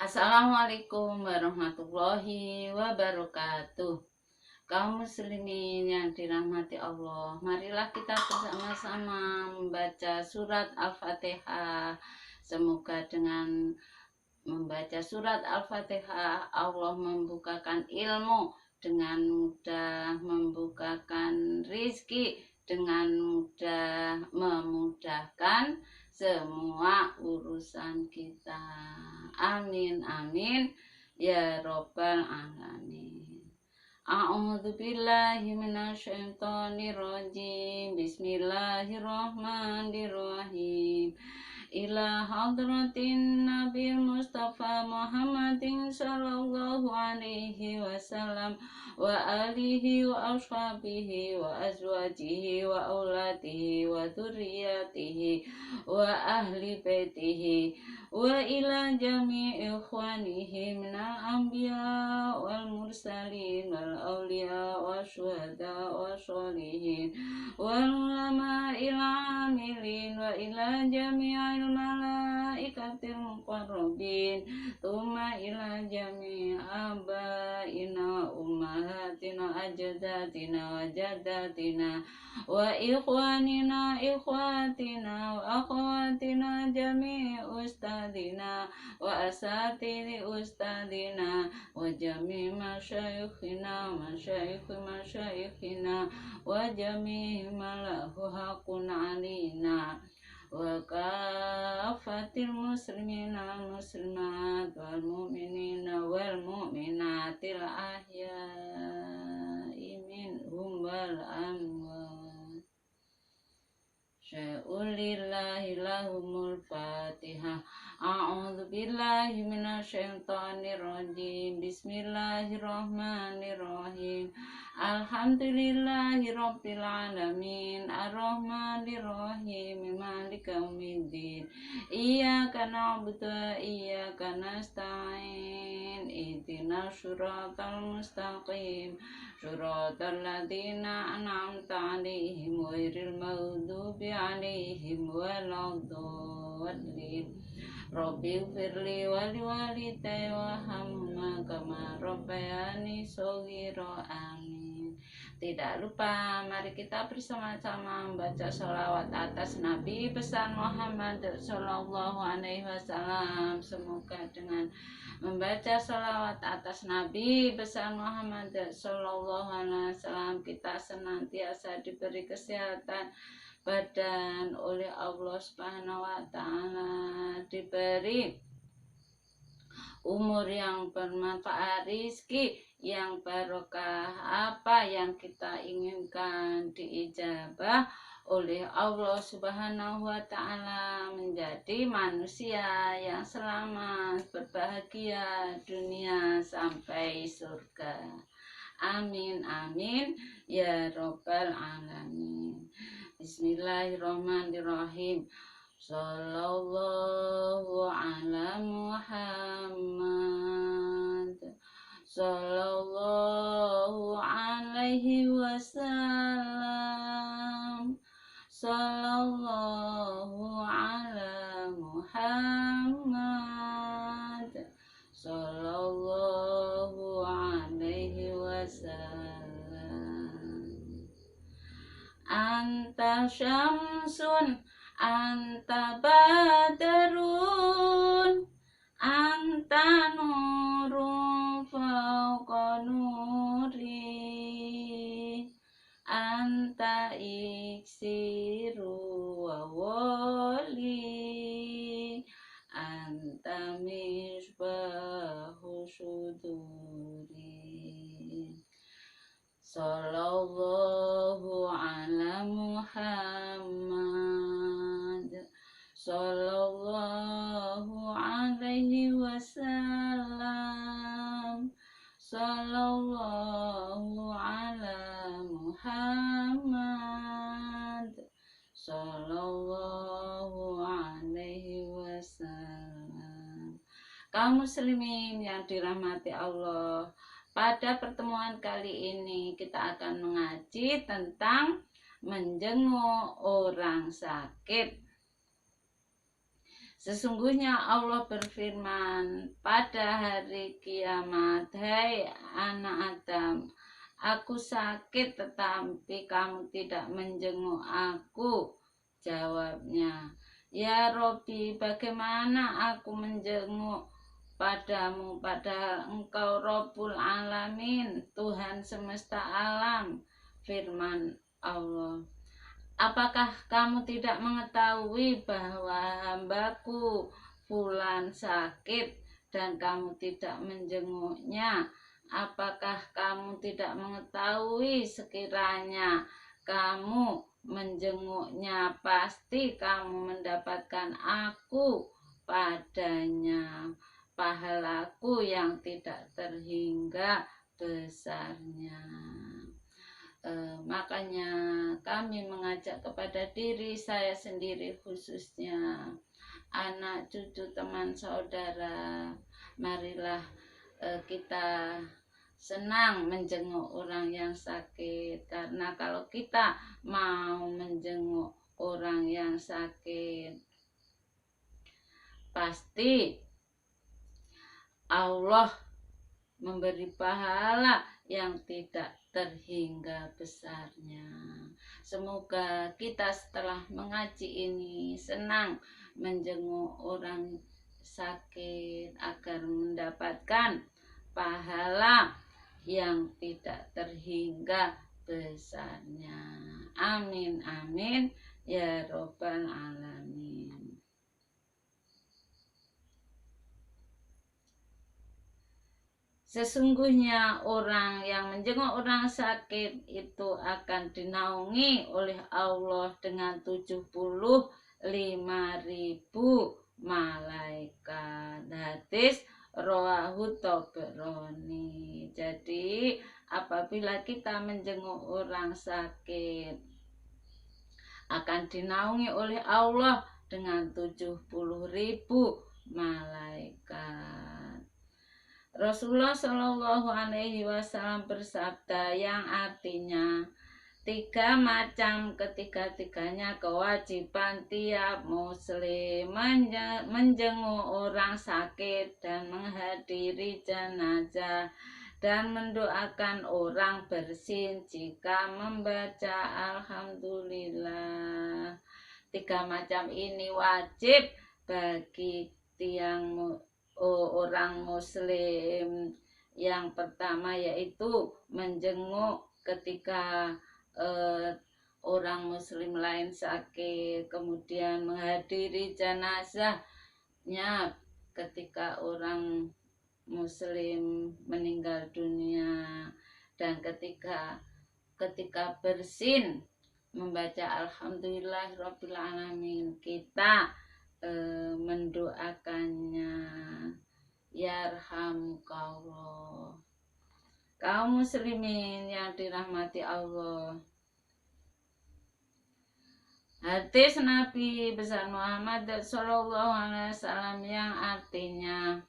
Assalamualaikum warahmatullahi wabarakatuh. Kaum muslimin yang dirahmati Allah, marilah kita bersama-sama membaca surat Al-Fatihah. Semoga dengan membaca surat Al-Fatihah Allah membukakan ilmu dengan mudah, membukakan rizki dengan mudah, memudahkan semua urusan kita. Amin amin ya robbal alamin. A'udzu billahi minasyaitonir rajim. Bismillahirrahmanirrahim. Ila hadratin Nabi Mustafa Muhammadin sallallahu alaihi wasallam wa alihi wa ashabihi wa azwajihi wa auladihi wa dzurriyyatihi wa ahli baitihi wa ila jami'i ikhwanihi minal anbiya wal mursalin wal awliya wa syuhada wa sholihin wal ulama ila amilin wa ila jami'il malaikatil muqarrabin thumma ila jami'i abaina ummahatina ajdatina wa jaddatina wa ikhwanina ikhwatina wa akhawatina jami'i ustadina wa asatiri ustadina wa jami'i masyayikhina masyayikhina wa jami'i malahu hakun alina wa kafatil muslimina muslimat wal mu'minina wal mu'minatil ahya'i minhum wal amwat. Sya'ulillahi lahumul fatihah. A'udzu billahi minasyaitonir rajim. Bismillahirrahmanirrahim. Alhamdulillahi rabbil alamin. Arrahmanir rahim. Maliki yaumiddin. Iyyaka na'budu wa iyyaka nasta'in. Ihdinas siratal mustaqim. Suratal ladzina an'amta 'alaihim ghairil maghdubi 'alaihim waladdallin. Rabbi firli wali walidayya warhamhuma kama rabbayani shaghira. Amin. Tidak lupa, mari kita bersama-sama membaca sholawat atas Nabi besar Muhammad Sallallahu Alaihi Wasallam. Semoga dengan membaca sholawat atas Nabi besar Muhammad Sallallahu Alaihi Wasallam kita senantiasa diberi kesehatan badan oleh Allah Subhanahu Wa Taala, diberi umur yang bermanfaat, rizki yang barokah, apa yang kita inginkan diijabah oleh Allah Subhanahu wa Ta'ala, menjadi manusia yang selamat, berbahagia dunia sampai surga. Amin amin ya robbal alamin. Bismillahirrahmanirrahim. Sallallahu ala Muhammad Sallallahu alaihi wasallam. Sallallahu ala Muhammad Sallallahu alaihi wasallam. Anta syamsun anta badrun anta nurun fauqa nuri anta iksiru wa wali anta misbahu suduri. Sallallahu ala Muhammad Sallallahu alaihi wasallam. Sallallahu ala Muhammad Sallallahu alaihi wasallam. Kaum muslimin yang dirahmati Allah, pada pertemuan kali ini kita akan mengaji tentang menjenguk orang sakit. Sesungguhnya Allah berfirman, pada hari kiamat, hai anak Adam, aku sakit tetapi kamu tidak menjenguk aku. Jawabnya, ya Robi, bagaimana aku menjenguk padamu padahal engkau Rabbul Alamin, Tuhan semesta alam. Firman Allah, apakah kamu tidak mengetahui bahwa hambaku Fulan sakit dan kamu tidak menjenguknya? Apakah kamu tidak mengetahui sekiranya kamu menjenguknya pasti kamu mendapatkan aku padanya, pahalaku yang tidak terhingga besarnya. Makanya kami mengajak kepada diri saya sendiri, khususnya anak cucu teman saudara, marilah kita senang menjenguk orang yang sakit, karena kalau kita mau menjenguk orang yang sakit pasti Allah memberi pahala yang tidak terhingga besarnya. Semoga kita setelah mengaji ini senang menjenguk orang sakit agar mendapatkan pahala yang tidak terhingga besarnya. Amin amin ya robbal alamin. Sesungguhnya orang yang menjenguk orang sakit itu akan dinaungi oleh Allah dengan 75.000 malaikat. Hadis rawahu Tabrani. Jadi apabila kita menjenguk orang sakit akan dinaungi oleh Allah dengan 70.000 malaikat. Rasulullah Shallallahu Alaihi Wasallam bersabda yang artinya 3 macam, ketiga-tiganya kewajiban tiap muslim: menjenguk orang sakit dan menghadiri jenazah dan mendoakan orang bersin jika membaca alhamdulillah. 3 macam ini wajib bagi orang muslim. Yang pertama yaitu menjenguk ketika orang muslim lain sakit, kemudian menghadiri jenazahnya ketika orang muslim meninggal dunia, dan ketika bersin membaca alhamdulillahirabbil alamin, kita mendoakannya, yarhamukallah. Kaum muslimin yang dirahmati Allah, hadis Nabi besar Muhammad SAW yang artinya,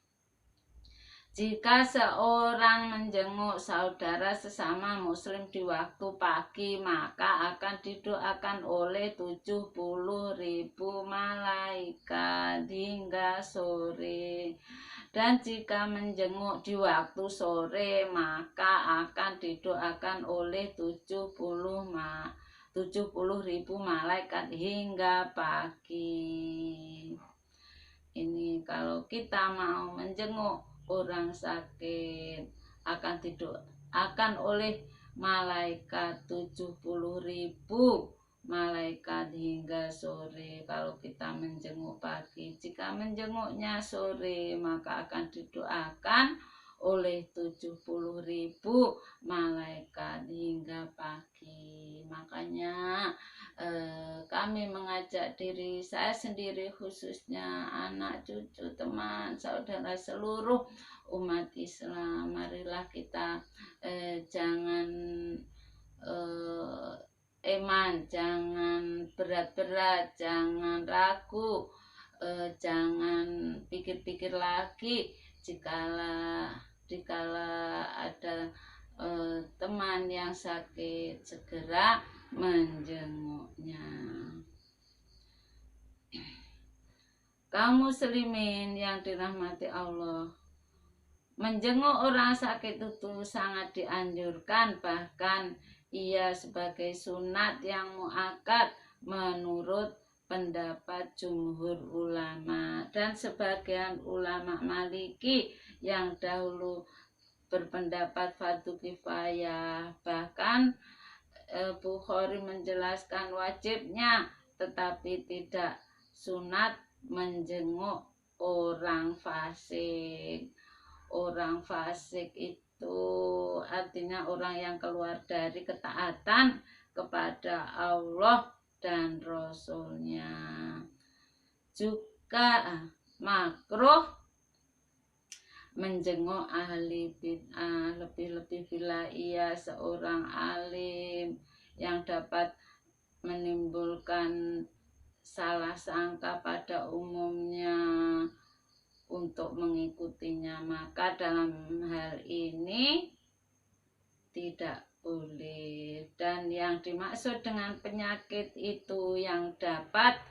jika seorang menjenguk saudara sesama muslim di waktu pagi, maka akan didoakan oleh 70.000 malaikat hingga sore. Dan jika menjenguk di waktu sore, maka akan didoakan oleh 70.000 malaikat hingga pagi. Ini kalau kita mau menjenguk orang sakit akan oleh malaikat 70.000 malaikat hingga sore. Kalau kita menjenguk pagi, jika menjenguknya sore, maka akan didoakan oleh 70.000 malaikat hingga pagi. Makanya kami mengajak diri saya sendiri, khususnya anak cucu teman saudara seluruh umat Islam, marilah kita jangan jangan berat-berat, jangan ragu, jangan pikir-pikir lagi dikala ada teman yang sakit, segera menjenguknya. Kaum muslimin yang dirahmati Allah, menjenguk orang sakit itu sangat dianjurkan, bahkan ia sebagai sunat yang muakkad menurut pendapat jumhur ulama dan sebagian ulama Maliki yang dahulu berpendapat fardu kifayah. Bahkan Bukhari menjelaskan wajibnya tetapi tidak sunat menjenguk orang fasik. Orang fasik itu artinya orang yang keluar dari ketaatan kepada Allah dan Rasulnya. Juga makruh menjenguk ahli bid'ah, lebih-lebih bila ia seorang alim yang dapat menimbulkan salah sangka pada umumnya untuk mengikutinya, maka dalam hal ini tidak boleh. Dan yang dimaksud dengan penyakit itu yang dapat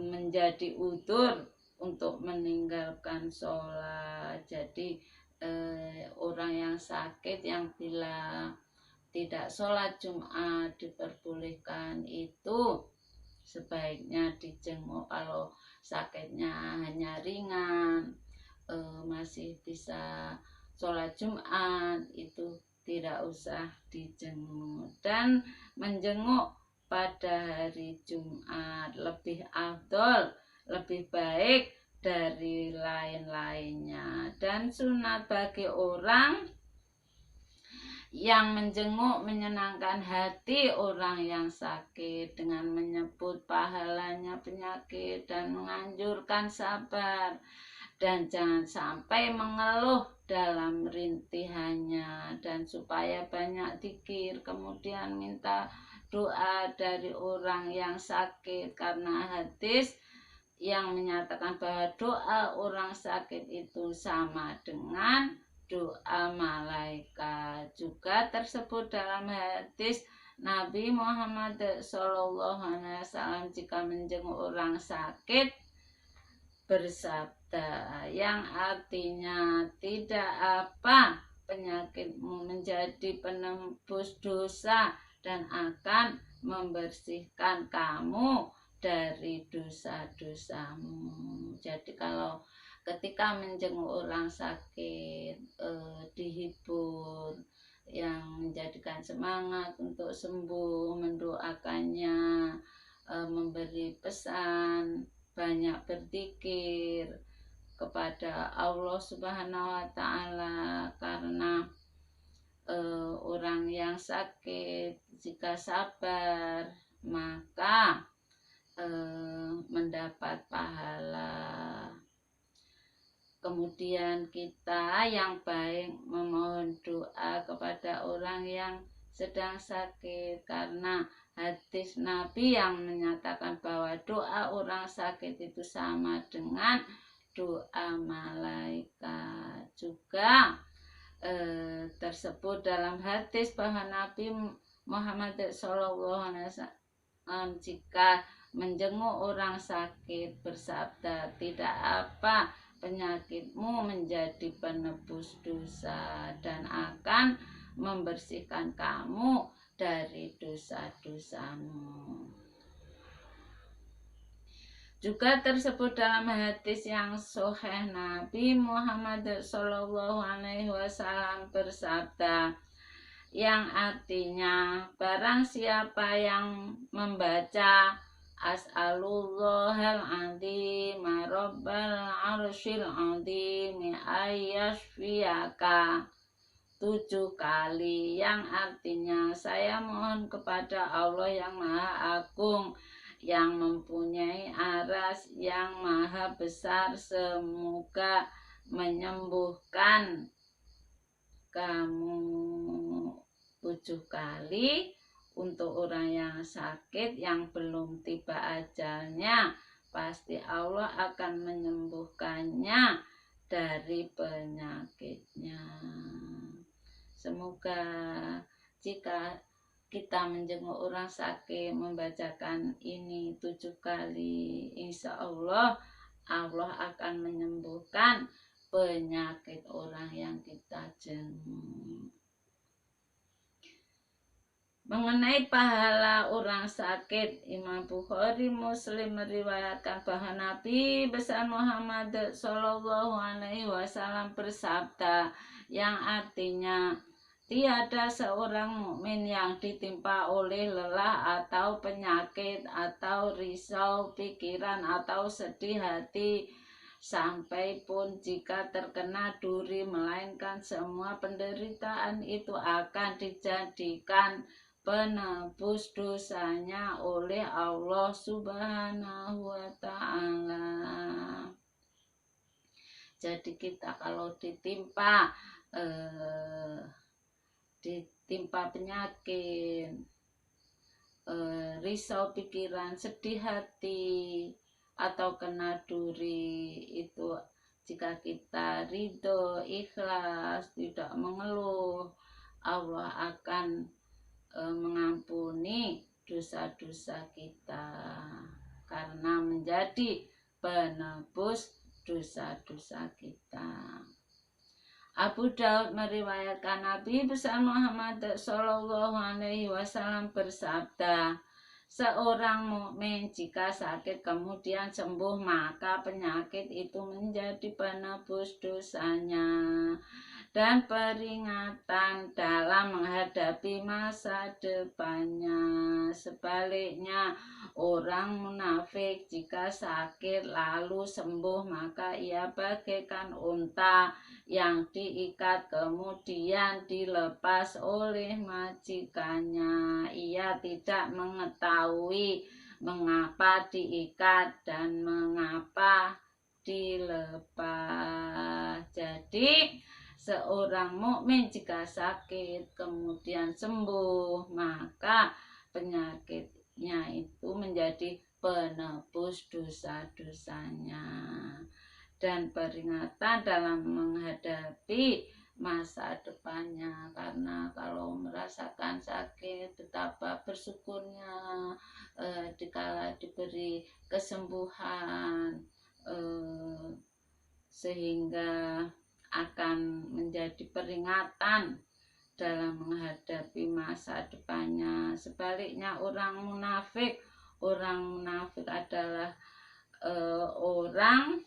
menjadi udzur untuk meninggalkan sholat. Jadi orang yang sakit yang bila tidak sholat Jumat diperbolehkan itu sebaiknya dijenguk. Kalau sakitnya hanya ringan, masih bisa sholat Jumat, itu tidak usah dijenguk. Dan menjenguk pada hari Jumat lebih afdol, lebih baik dari lain-lainnya. Dan sunat bagi orang yang menjenguk menyenangkan hati orang yang sakit dengan menyebut pahalanya penyakit dan menganjurkan sabar dan jangan sampai mengeluh dalam rintihannya, dan supaya banyak zikir, kemudian minta doa dari orang yang sakit, karena hadis yang menyatakan bahwa doa orang sakit itu sama dengan doa malaikat. Juga tersebut dalam hadis Nabi Muhammad SAW jika menjenguk orang sakit bersabda, yang artinya, tidak apa penyakitmu menjadi penembus dosa dan akan membersihkan kamu dari dosa-dosamu. Jadi kalau ketika menjenguk orang sakit, dihibur, yang menjadikan semangat untuk sembuh, mendoakannya, memberi pesan banyak berzikir kepada Allah Subhanahu wa Ta'ala, karena orang yang sakit jika sabar maka mendapat pahala. Kemudian kita yang baik memohon doa kepada orang yang sedang sakit, karena hadis Nabi yang menyatakan bahwa doa orang sakit itu sama dengan doa malaikat. Juga tersebut dalam hadis bahwa Nabi Muhammad SAW jika menjenguk orang sakit bersabda, tidak apa penyakitmu menjadi penebus dosa dan akan membersihkan kamu dari dosa-dosamu. Juga tersebut dalam hadis yang sahih Nabi Muhammad SAW bersabda, yang artinya, barang siapa yang membaca As'alullahal azim rabbal arsyil azim ayyashfiyaka 7 kali, yang artinya, saya mohon kepada Allah yang maha agung yang mempunyai aras yang maha besar, semoga menyembuhkan kamu 7 kali. Untuk orang yang sakit yang belum tiba ajalnya, pasti Allah akan menyembuhkannya dari penyakitnya. Semoga jika kita menjenguk orang sakit membacakan ini 7 kali, insya Allah Allah akan menyembuhkan penyakit orang yang kita jenguk. Mengenai pahala orang sakit, Imam Bukhari Muslim meriwayatkan bahwa Nabi besar Muhammad Shallallahu Alaihi Wasallam bersabda, yang artinya tiada seorang mukmin yang ditimpa oleh lelah atau penyakit atau risau pikiran atau sedih hati sampai pun jika terkena duri, melainkan semua penderitaan itu akan dijadikan penebus dosanya oleh Allah Subhanahu wa Ta'ala. Jadi kita kalau ditimpa penyakit, risau pikiran, sedih hati, atau kena duri, itu jika kita ridho, ikhlas, tidak mengeluh, Allah akan mengampuni dosa-dosa kita karena menjadi penebus dosa-dosa kita. Abu Daud meriwayatkan Nabi besar Muhammad Shallallahu Alaihi Wasallam bersabda, seorang mukmin jika sakit kemudian sembuh, maka penyakit itu menjadi penebus dosanya dan peringatan dalam menghadapi masa depannya. Sebaliknya, orang munafik jika sakit lalu sembuh, maka ia bagaikan unta yang diikat kemudian dilepas oleh majikannya. Ia tidak mengetahui mengapa diikat dan mengapa dilepas. Jadi seorang mukmin jika sakit kemudian sembuh, maka penyakitnya itu menjadi penebus dosa-dosanya dan peringatan dalam menghadapi masa depannya. Karena kalau merasakan sakit, betapa bersyukurnya dikala diberi kesembuhan, sehingga akan menjadi peringatan dalam menghadapi masa depannya. Sebaliknya orang munafik adalah orang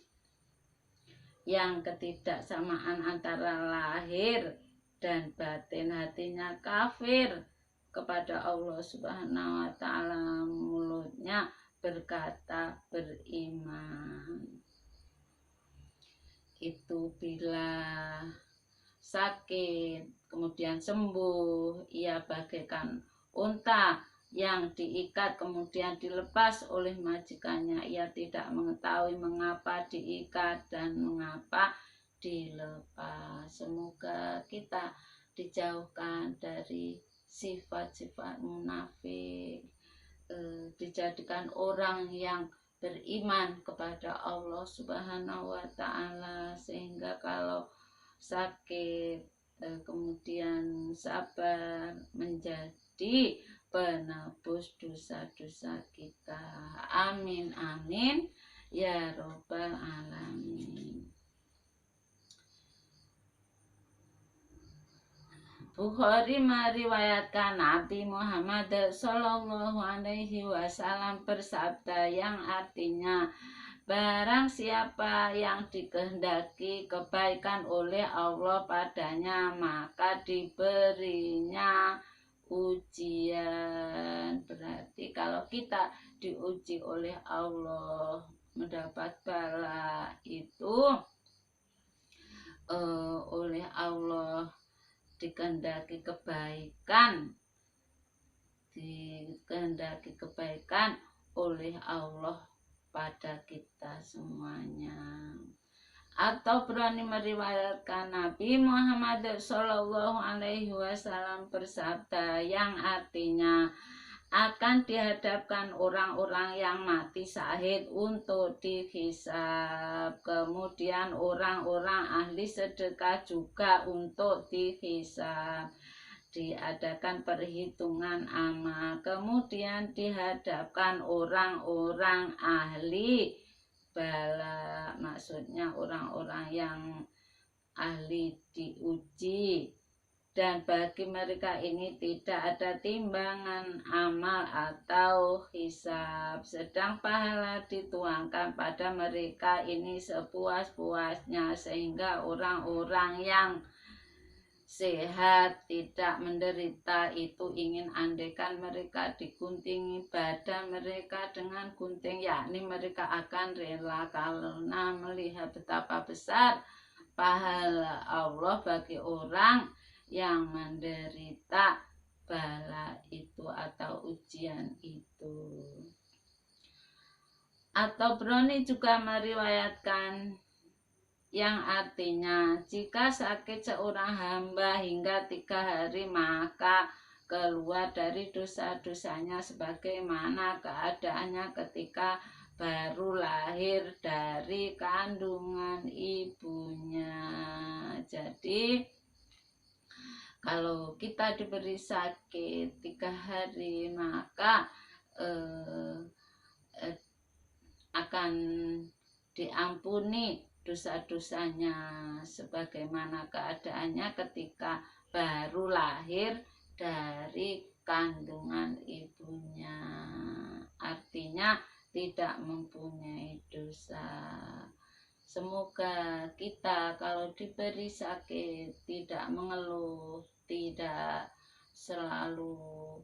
yang ketidaksamaan antara lahir dan batin, hatinya kafir kepada Allah Subhanahu wa Ta'ala, mulutnya berkata beriman. Itu bila sakit kemudian sembuh, ia bagaikan unta yang diikat kemudian dilepas oleh majikannya. Ia tidak mengetahui mengapa diikat dan mengapa dilepas. Semoga kita dijauhkan dari sifat-sifat munafik, dijadikan orang yang beriman kepada Allah Subhanahu wa Ta'ala, sehingga kalau sakit kemudian sabar menjadi penebus dosa-dosa kita. Amin amin ya robbal alamin. Bukhari meriwayatkan Nabi Muhammad Shallallahu Alaihi Wasallam bersabda, yang artinya barang siapa yang dikehendaki kebaikan oleh Allah padanya, maka diberinya ujian. Berarti kalau kita diuji oleh Allah, mendapat bala itu oleh Allah, dikehendaki kebaikan oleh Allah pada kita semuanya. Atau berani meriwayatkan Nabi Muhammad Shallallahu Alaihi Wasallam bersabda, yang artinya akan dihadapkan orang-orang yang mati syahid untuk dihisab, kemudian orang-orang ahli sedekah juga untuk dihisab, diadakan perhitungan amal, kemudian dihadapkan orang-orang ahli bala, maksudnya orang-orang yang ahli diuji, dan bagi mereka ini tidak ada timbangan amal atau hisab, sedang pahala dituangkan pada mereka ini sepuas-puasnya, sehingga orang-orang yang sehat tidak menderita itu ingin andaikan mereka diguntingi badan mereka dengan gunting, yakni mereka akan rela karena melihat betapa besar pahala Allah bagi orang yang menderita bala itu atau ujian itu. Atau Broni juga meriwayatkan yang artinya jika sakit seorang hamba hingga 3 hari maka keluar dari dosa-dosanya sebagaimana keadaannya ketika baru lahir dari kandungan ibunya. Jadi kalau kita diberi sakit 3 hari maka akan diampuni dosa-dosanya sebagaimana keadaannya ketika baru lahir dari kandungan ibunya. Artinya tidak mempunyai dosa. Semoga kita kalau diberi sakit tidak mengeluh, tidak selalu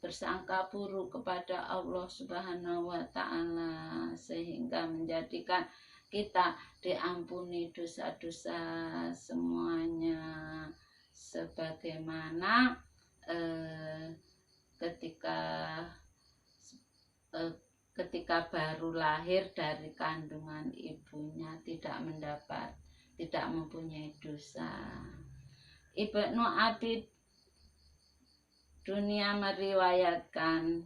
bersangka buruk kepada Allah Subhanahu wa Ta'ala, sehingga menjadikan kita diampuni dosa-dosa semuanya, sebagaimana ketika baru lahir dari kandungan ibunya tidak mempunyai dosa. Ibnu Abi Dunia meriwayatkan,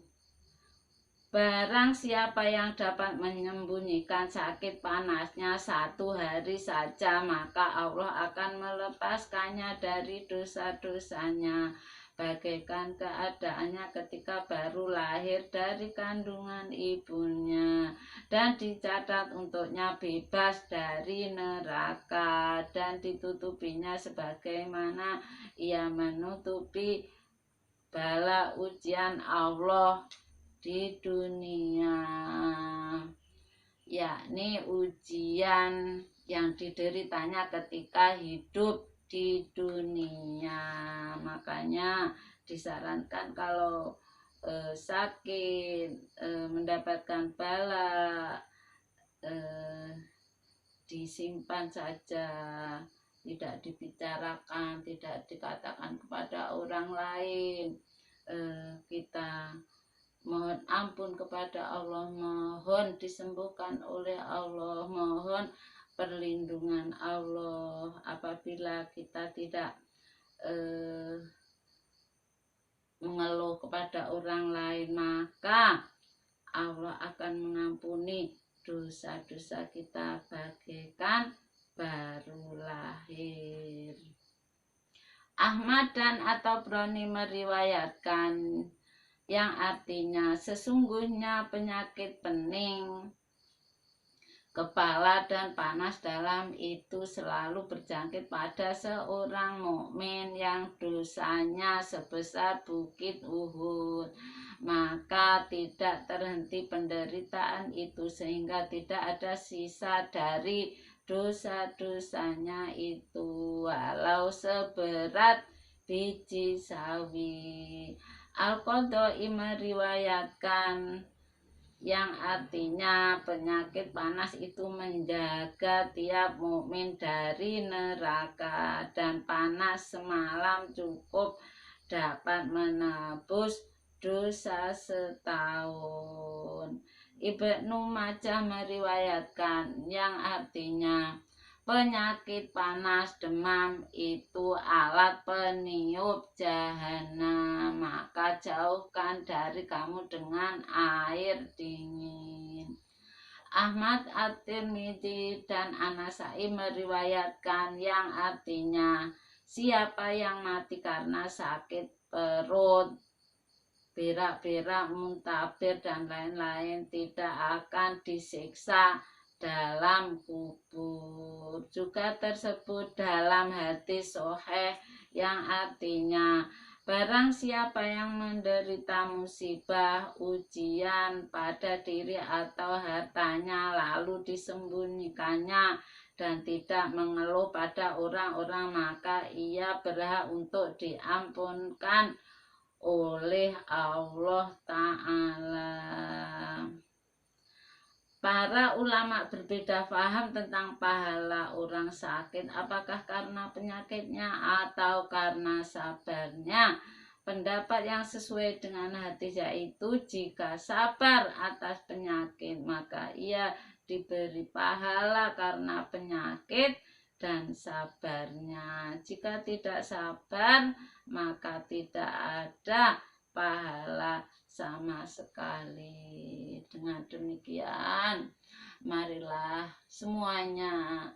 barang siapa yang dapat menyembunyikan sakit panasnya 1 hari saja, maka Allah akan melepaskannya dari dosa-dosanya bagaikan keadaannya ketika baru lahir dari kandungan ibunya, dan dicatat untuknya bebas dari neraka dan ditutupinya sebagaimana ia menutupi bala ujian Allah di dunia, yakni ujian yang dideritanya ketika hidup di dunia. Makanya disarankan kalau sakit, mendapatkan bala, disimpan saja, tidak dibicarakan, tidak dikatakan kepada orang lain. Kita mohon ampun kepada Allah, mohon disembuhkan oleh Allah, mohon perlindungan Allah. Apabila kita tidak mengeluh kepada orang lain, maka Allah akan mengampuni dosa-dosa kita bagaikan baru lahir. Ahmad dan atau Broni meriwayatkan yang artinya sesungguhnya penyakit pening, kepala dan panas dalam itu selalu berjangkit pada seorang mukmin yang dosanya sebesar bukit Uhud, maka tidak terhenti penderitaan itu sehingga tidak ada sisa dari dosa-dosanya itu walau seberat biji sawi. Al-Qadai meriwayatkan yang artinya penyakit panas itu menjaga tiap mukmin dari neraka, dan panas semalam cukup dapat menebus dosa setahun. Ibnu Majah meriwayatkan yang artinya penyakit panas demam itu alat peniup jahanam, maka jauhkan dari kamu dengan air dingin. Ahmad At-Tirmidzi dan An-Nasai meriwayatkan yang artinya siapa yang mati karena sakit perut berak-berak, muntabir, dan lain-lain tidak akan disiksa dalam kubur. Juga tersebut dalam hadis sahih yang artinya, barang siapa yang menderita musibah, ujian pada diri atau hartanya lalu disembunyikannya dan tidak mengeluh pada orang-orang, maka ia berhak untuk diampunkan oleh Allah Ta'ala. Para ulama berbeda paham tentang pahala orang sakit, apakah karena penyakitnya atau karena sabarnya. Pendapat yang sesuai dengan hadis yaitu jika sabar atas penyakit maka ia diberi pahala karena penyakit dan sabarnya. Jika tidak sabar maka tidak ada pahala sama sekali. Dengan demikian, marilah semuanya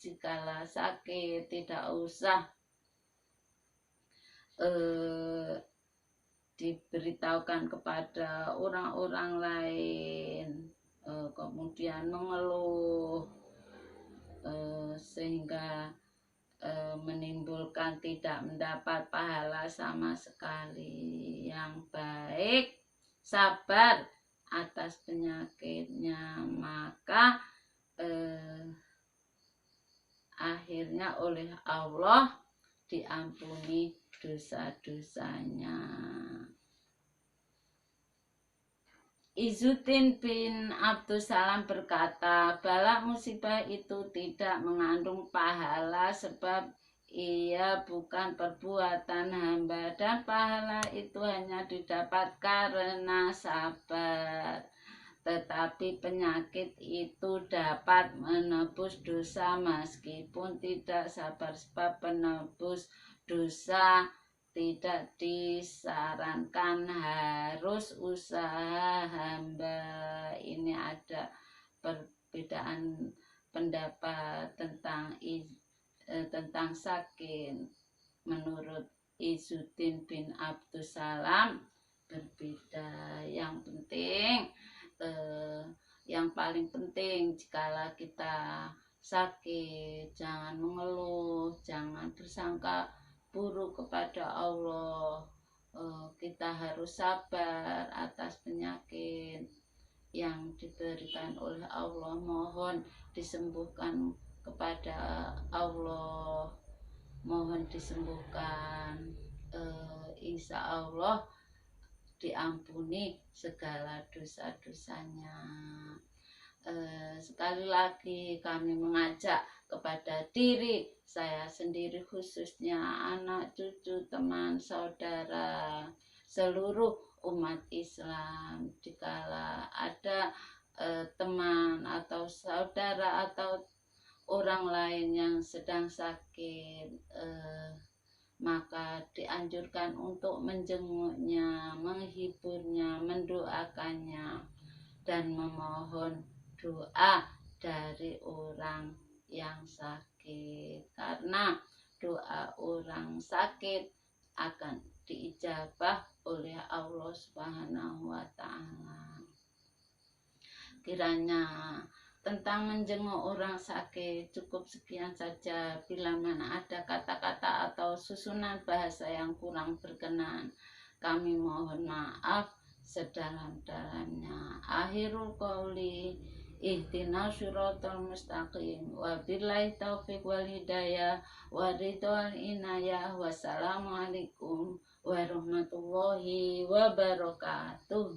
jikalau sakit tidak usah diberitahukan kepada orang-orang lain, kemudian mengeluh sehingga menimbulkan tidak mendapat pahala sama sekali. Yang baik sabar atas penyakitnya, maka akhirnya oleh Allah diampuni dosa-dosanya. Izzuddin bin Abdussalam berkata, bala musibah itu tidak mengandung pahala sebab ia bukan perbuatan hamba, dan pahala itu hanya didapat karena sabar. Tetapi penyakit itu dapat menebus dosa meskipun tidak sabar, sebab penebus dosa tidak disarankan, harus usaha hamba. Ini ada perbedaan pendapat tentang sakit. Menurut Izzuddin bin Abdussalam berbeda. Yang paling penting jikalau kita sakit, jangan mengeluh, jangan bersangka buruk kepada Allah. Kita harus sabar atas penyakit yang diberikan oleh Allah. Mohon disembuhkan kepada Allah, mohon disembuhkan. Insya Allah diampuni segala dosa-dosanya. Sekali lagi kami mengajak kepada diri saya sendiri, khususnya anak, cucu, teman, saudara, seluruh umat Islam, jikalau ada teman atau saudara atau orang lain yang sedang sakit, maka dianjurkan untuk menjenguknya, menghiburnya, mendoakannya, dan memohon doa dari orang yang sakit, karena doa orang sakit akan diijabah oleh Allah Subhanahu wa Ta'ala. Kiranya tentang menjenguk orang sakit cukup sekian saja. Bila mana ada kata-kata atau susunan bahasa yang kurang berkenan, kami mohon maaf sedalam-dalamnya. Akhirul qauli ihdinas siratal mustaqim, wabillahi taufiq wal hidayah, wa ridwal inayah. Wassalamualaikum warahmatullahi wabarakatuh.